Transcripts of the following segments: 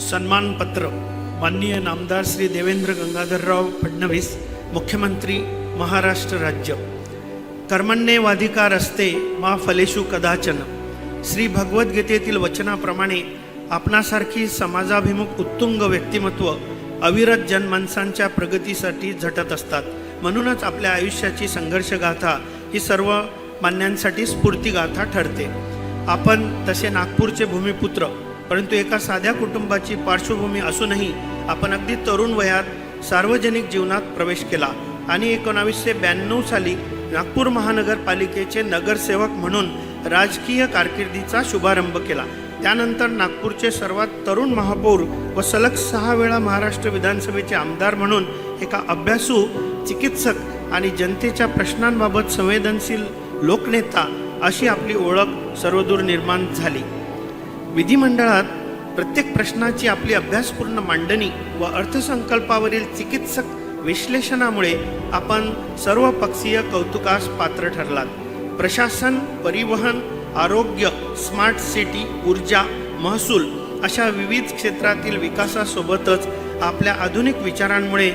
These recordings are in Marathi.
सन्मानपत्र माननीय नामदार श्री देवेंद्र गंगाधरराव फडणवीस, मुख्यमंत्री महाराष्ट्र राज्य। कर्मण्येवाधिकार असते मा फलेषु कदाचन। श्री भगवद्गीतेतील वचनाप्रमाणे आपणासारखी समाजाभिमुख उत्तुंग व्यक्तिमत्व अविरत जनमानसांच्या प्रगतीसाठी झटत असतात। म्हणूनच आपल्या आयुष्याची संघर्षगाथा ही सर्व मान्यांसाठी स्फूर्तिगाथा ठरते। आपण तसे नागपूरचे भूमिपुत्र, परंतु एका साध्या कुटुंबाची पार्श्वभूमी असूनही आपण अगदी तरुण वयात सार्वजनिक जीवनात प्रवेश केला आणि 1992 साली नागपूर महानगरपालिकेचे नगरसेवक म्हणून राजकीय कारकिर्दीचा शुभारंभ केला। त्यानंतर नागपूरचे सर्वात तरुण महापौर व सलग 6 वेळा महाराष्ट्र विधानसभेचे आमदार म्हणून एका अभ्यासू, चिकित्सक आणि जनतेच्या प्रश्नांबाबत संवेदनशील लोकनेता अशी आपली ओळख सर्वदूर निर्माण झाली। विधिमंडळात प्रत्येक प्रश्नाची आपली अभ्यासपूर्ण मांडणी व अर्थसंकल्पावरील चिकित्सक विश्लेषणामुळे आपण सर्वपक्षीय कौतुकास पात्र ठरलात। प्रशासन, परिवहन, आरोग्य, स्मार्ट सिटी, ऊर्जा, महसूल अशा विविध क्षेत्रातील विकासासोबतच आपल्या आधुनिक विचारांमुळे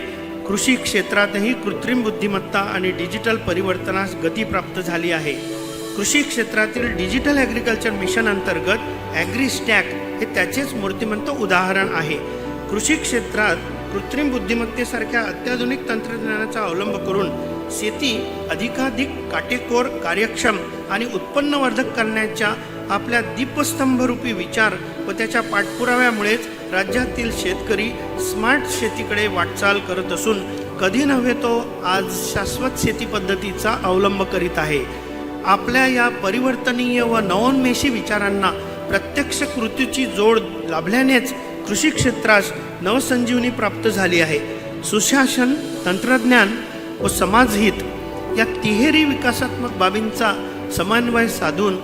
कृषी क्षेत्रातही कृत्रिम बुद्धिमत्ता आणि डिजिटल परिवर्तनास गती प्राप्त झाली आहे। कृषी क्षेत्रातील डिजिटल ॲग्रिकल्चर मिशन अंतर्गत ॲग्रीस्टॅक हे त्याचेच मूर्तिमंत उदाहरण आहे। कृषी क्षेत्रात कृत्रिम बुद्धिमत्तेसारख्या अत्याधुनिक तंत्रज्ञानाचा अवलंब करून शेती अधिकाधिक काटेकोर, कार्यक्षम आणि उत्पन्नवर्धक करण्याच्या आपल्या दीपस्तंभरूपी विचार व त्याच्या पाठपुराव्यामुळेच राज्यातील शेतकरी स्मार्ट शेतीकडे वाटचाल करत असून कधी नव्हे तो आज शाश्वत शेती पद्धतीचा अवलंब करीत आहे। आपल्या या परिवर्तनीय व नवोन्मेषी विचारांना प्रत्यक्ष कृतीची जोड लाभल्यानेच कृषी क्षेत्रास नवसंजीवनी प्राप्त झाली आहे। सुशासन, तंत्रज्ञान व समाजहित या तिहेरी विकासात्मक बाबींचा समन्वय साधून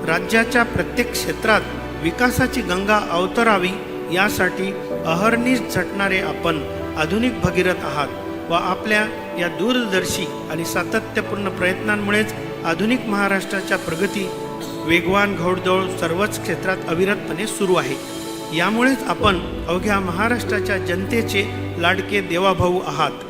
राज्याच्या प्रत्येक क्षेत्रात विकासाची गंगा अवतरावी यासाठी अहर्निश झटणारे आपण आधुनिक भगीरथ आहात व आपल्या या दूरदर्शी आणि सातत्यपूर्ण प्रयत्नांमुळेच आधुनिक महाराष्ट्राच्या प्रगती वेगवान घौडदौड सर्वच क्षेत्रात अविरतपणे सुरू आहे। यामुळेच आपण अवघ्या महाराष्ट्राच्या जनतेचे लाडके देवाभाऊ आहात।